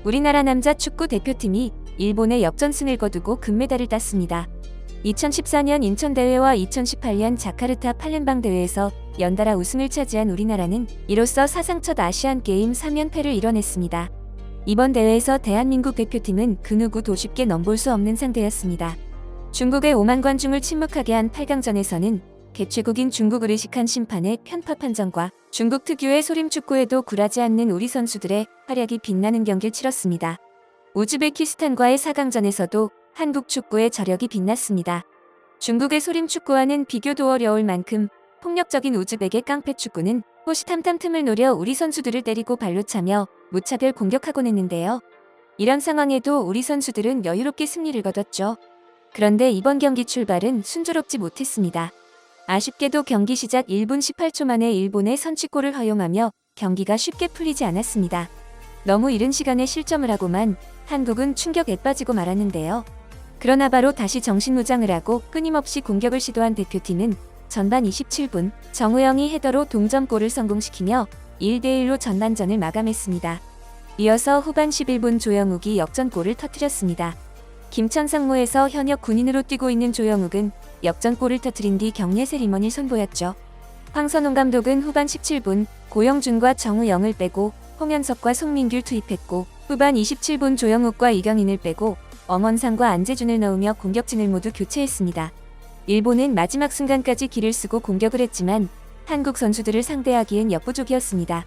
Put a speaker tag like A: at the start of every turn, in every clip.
A: 우리나라 남자 축구 대표팀이 일본의 역전승을 거두고 금메달을 땄습니다. 2014년 인천대회와 2018년 자카르타 팔렘방 대회에서 연달아 우승을 차지한 우리나라는 이로써 사상 첫 아시안게임 3연패를 이뤄냈습니다. 이번 대회에서 대한민국 대표팀은 그 누구도 쉽게 넘볼 수 없는 상대였습니다. 중국의 5만 관중을 침묵하게 한 8강전에서는 개최국인 중국을 의식한 심판의 편파 판정과 중국 특유의 소림축구에도 굴하지 않는 우리 선수들의 활약이 빛나는 경기를 치렀습니다. 우즈베키스탄과의 4강전에서도 한국 축구의 저력이 빛났습니다. 중국의 소림축구와는 비교도 어려울 만큼 폭력적인 우즈벡의 깡패축구는 호시탐탐 틈을 노려 우리 선수들을 때리고 발로 차며 무차별 공격하곤 했는데요. 이런 상황에도 우리 선수들은 여유롭게 승리를 거뒀죠. 그런데 이번 경기 출발은 순조롭지 못했습니다. 아쉽게도 경기 시작 1분 18초 만에 일본의 선취골을 허용하며 경기가 쉽게 풀리지 않았습니다. 너무 이른 시간에 실점을 하고만 한국은 충격에 빠지고 말았는데요. 그러나 바로 다시 정신무장을 하고 끊임없이 공격을 시도한 대표팀은 전반 27분 정우영이 헤더로 동점골을 성공시키며 1대1로 전반전을 마감했습니다. 이어서 후반 11분 조영욱이 역전골을 터뜨렸습니다. 김천 상무에서 현역 군인으로 뛰고 있는 조영욱은 역전골을 터뜨린 뒤 격려 세리머니를 선보였죠. 황선홍 감독은 후반 17분 고영준과 정우영을 빼고 홍현석과 송민규를 투입했고 후반 27분 조영욱과 이경인을 빼고 엄원상과 안재준을 넣으며 공격진을 모두 교체했습니다. 일본은 마지막 순간까지 기를 쓰고 공격을 했지만 한국 선수들을 상대하기엔 역부족이었습니다.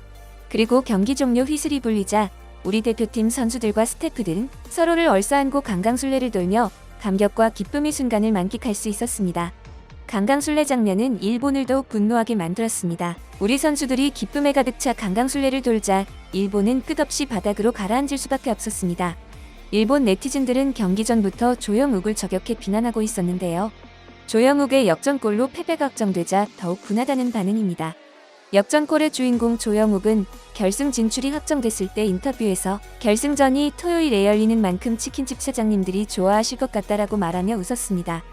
A: 그리고 경기 종료 휘슬이 불리자 우리 대표팀 선수들과 스태프들은 서로를 얼싸안고 강강술래를 돌며 감격과 기쁨의 순간을 만끽할 수 있었습니다. 강강술래 장면은 일본을 더욱 분노하게 만들었습니다. 우리 선수들이 기쁨에 가득 차 강강술래를 돌자 일본은 끝없이 바닥으로 가라앉을 수밖에 없었습니다. 일본 네티즌들은 경기 전부터 조영욱을 저격해 비난하고 있었는데요. 조영욱의 역전골로 패배가 확정되자 더욱 분하다는 반응입니다. 역전골의 주인공 조영욱은 결승 진출이 확정됐을 때 인터뷰에서 결승전이 토요일에 열리는 만큼 치킨집 사장님들이 좋아하실 것 같다라고 말하며 웃었습니다.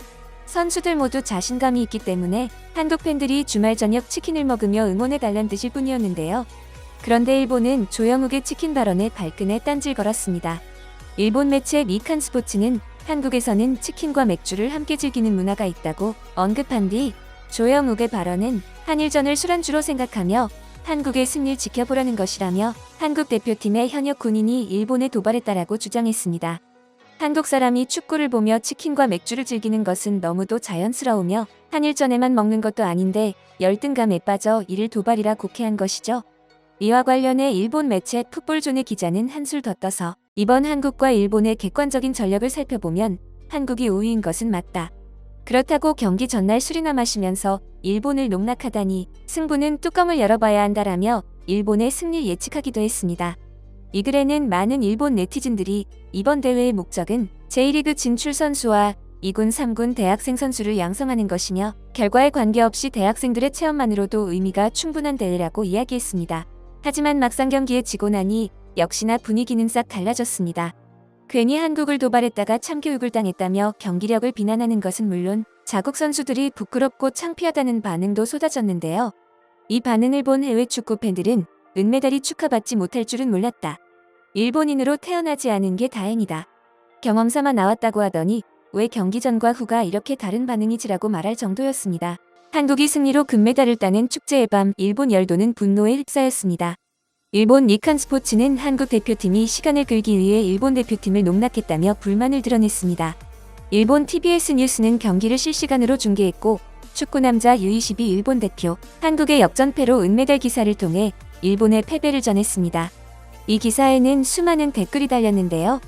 A: 선수들 모두 자신감이 있기 때문에 한국 팬들이 주말 저녁 치킨을 먹으며 응원해달란 뜻일 뿐이었는데요. 그런데 일본은 조영욱의 치킨 발언에 발끈해 딴지를 걸었습니다. 일본 매체 니칸 스포츠는 한국에서는 치킨과 맥주를 함께 즐기는 문화가 있다고 언급한 뒤 조영욱의 발언은 한일전을 술안주로 생각하며 한국의 승리를 지켜보라는 것이라며 한국 대표팀의 현역 군인이 일본에 도발했다라고 주장했습니다. 한국 사람이 축구를 보며 치킨과 맥주를 즐기는 것은 너무도 자연스러우며 한일전에만 먹는 것도 아닌데 열등감에 빠져 이를 도발이라 곡해한 것이죠. 이와 관련해 일본 매체 풋볼존의 기자는 한술 더 떠서 이번 한국과 일본의 객관적인 전력을 살펴보면 한국이 우위인 것은 맞다. 그렇다고 경기 전날 술이나 마시면서 일본을 농락하다니 승부는 뚜껑을 열어봐야 한다라며 일본의 승리를 예측하기도 했습니다. 이 글에는 많은 일본 네티즌들이 이번 대회의 목적은 J리그 진출 선수와 2군, 3군 대학생 선수를 양성하는 것이며 결과에 관계없이 대학생들의 체험만으로도 의미가 충분한 대회라고 이야기했습니다. 하지만 막상 경기에 지고 나니 역시나 분위기는 싹 달라졌습니다. 괜히 한국을 도발했다가 참교육을 당했다며 경기력을 비난하는 것은 물론 자국 선수들이 부끄럽고 창피하다는 반응도 쏟아졌는데요. 이 반응을 본 해외 축구 팬들은 은메달이 축하받지 못할 줄은 몰랐다. 일본인으로 태어나지 않은 게 다행이다. 경험삼아 나왔다고 하더니 왜 경기 전과 후가 이렇게 다른 반응이지라고 말할 정도였습니다. 한국이 승리로 금메달을 따는 축제의 밤 일본 열도는 분노에 휩싸였습니다. 일본 니칸 스포츠는 한국 대표팀이 시간을 끌기 위해 일본 대표팀을 농락했다며 불만을 드러냈습니다. 일본 TBS 뉴스는 경기를 실시간으로 중계했고 축구 남자 U22 일본 대표 한국의 역전패로 은메달 기사를 통해 일본의 패배를 전했습니다. 이 기사에는 수많은 댓글이 달렸는데요.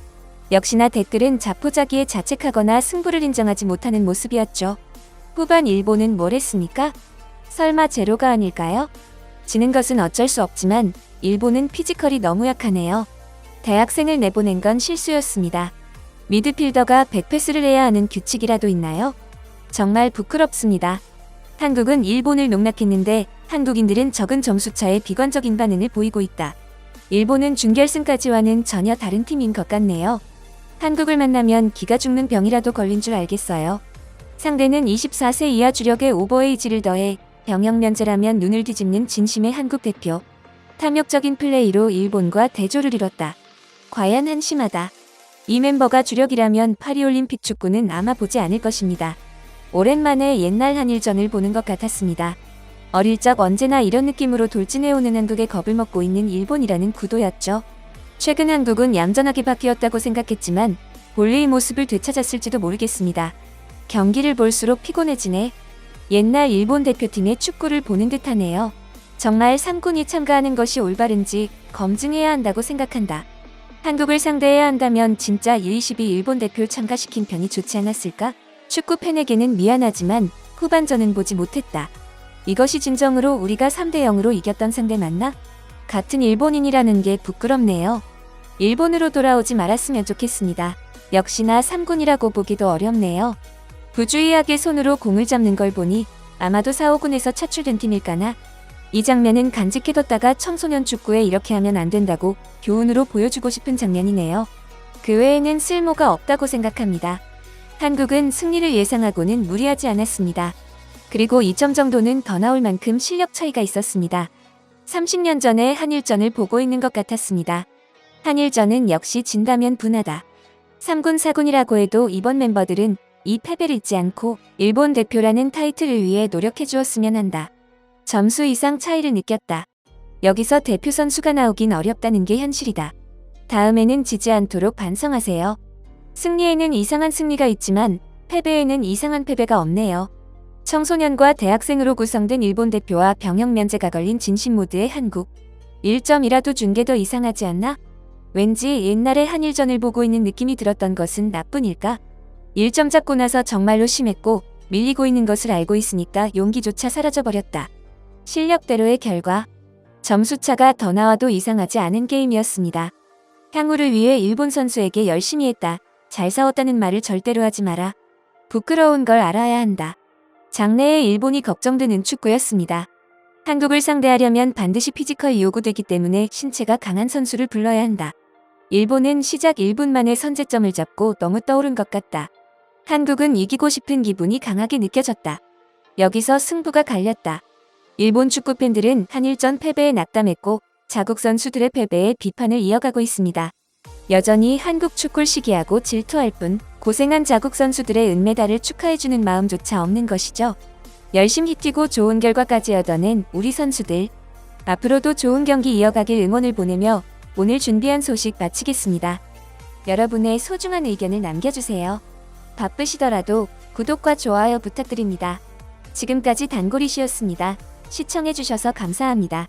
A: 역시나 댓글은 자포자기에 자책하거나 승부를 인정하지 못하는 모습이었죠. 후반 일본은 뭘 했습니까? 설마 제로가 아닐까요? 지는 것은 어쩔 수 없지만 일본은 피지컬이 너무 약하네요. 대학생을 내보낸 건 실수였습니다. 미드필더가 백패스를 해야 하는 규칙이라도 있나요? 정말 부끄럽습니다. 한국은 일본을 농락했는데 한국인들은 적은 점수차에 비관적인 반응을 보이고 있다. 일본은 준결승까지와는 전혀 다른 팀인 것 같네요. 한국을 만나면 기가 죽는 병이라도 걸린 줄 알겠어요. 상대는 24세 이하 주력의 오버에이지를 더해 병역 면제라면 눈을 뒤집는 진심의 한국 대표. 탐욕적인 플레이로 일본과 대조를 이뤘다. 과연 한심하다. 이 멤버가 주력이라면 파리올림픽 축구는 아마 보지 않을 것입니다. 오랜만에 옛날 한일전을 보는 것 같았습니다. 어릴 적 언제나 이런 느낌으로 돌진해오는 한국에 겁을 먹고 있는 일본이라는 구도였죠. 최근 한국은 얌전하게 바뀌었다고 생각했지만 본래의 모습을 되찾았을지도 모르겠습니다. 경기를 볼수록 피곤해지네. 옛날 일본 대표팀의 축구를 보는 듯하네요. 정말 3군이 참가하는 것이 올바른지 검증해야 한다고 생각한다. 한국을 상대해야 한다면 진짜 U22 일본 대표를 참가시킨 편이 좋지 않았을까? 축구 팬에게는 미안하지만 후반전은 보지 못했다. 이것이 진정으로 우리가 3대0으로 이겼던 상대 맞나? 같은 일본인이라는 게 부끄럽네요. 일본으로 돌아오지 말았으면 좋겠습니다. 역시나 3군이라고 보기도 어렵네요. 부주의하게 손으로 공을 잡는 걸 보니 아마도 4, 5군에서 차출된 팀일까나? 이 장면은 간직해뒀다가 청소년 축구에 이렇게 하면 안 된다고 교훈으로 보여주고 싶은 장면이네요. 그 외에는 쓸모가 없다고 생각합니다. 한국은 승리를 예상하고는 무리하지 않았습니다. 그리고 2점 정도는 더 나올 만큼 실력 차이가 있었습니다. 30년 전에 한일전을 보고 있는 것 같았습니다. 한일전은 역시 진다면 분하다. 3군 4군이라고 해도 이번 멤버들은 이 패배를 잊지 않고 일본 대표라는 타이틀을 위해 노력해 주었으면 한다. 점수 이상 차이를 느꼈다. 여기서 대표 선수가 나오긴 어렵다는 게 현실이다. 다음에는 지지 않도록 반성하세요. 승리에는 이상한 승리가 있지만 패배에는 이상한 패배가 없네요. 청소년과 대학생으로 구성된 일본 대표와 병역 면제가 걸린 진심 모드의 한국. 1점이라도 준 게 더 이상하지 않나? 왠지 옛날에 한일전을 보고 있는 느낌이 들었던 것은 나뿐일까? 1점 잡고 나서 정말로 심했고 밀리고 있는 것을 알고 있으니까 용기조차 사라져버렸다. 실력대로의 결과. 점수차가 더 나와도 이상하지 않은 게임이었습니다. 향후를 위해 일본 선수에게 열심히 했다. 잘 싸웠다는 말을 절대로 하지 마라. 부끄러운 걸 알아야 한다. 장래의 일본이 걱정되는 축구였습니다. 한국을 상대하려면 반드시 피지컬이 요구되기 때문에 신체가 강한 선수를 불러야 한다. 일본은 시작 1분 만에 선제점을 잡고 너무 떠오른 것 같다. 한국은 이기고 싶은 기분이 강하게 느껴졌다. 여기서 승부가 갈렸다. 일본 축구팬들은 한일전 패배에 낙담했고 자국 선수들의 패배에 비판을 이어가고 있습니다. 여전히 한국 축구를 시기하고 질투할 뿐 고생한 자국 선수들의 은메달을 축하해주는 마음조차 없는 것이죠. 열심히 뛰고 좋은 결과까지 얻어낸 우리 선수들. 앞으로도 좋은 경기 이어가길 응원을 보내며 오늘 준비한 소식 마치겠습니다. 여러분의 소중한 의견을 남겨주세요. 바쁘시더라도 구독과 좋아요 부탁드립니다. 지금까지 단골이시였습니다. 시청해주셔서 감사합니다.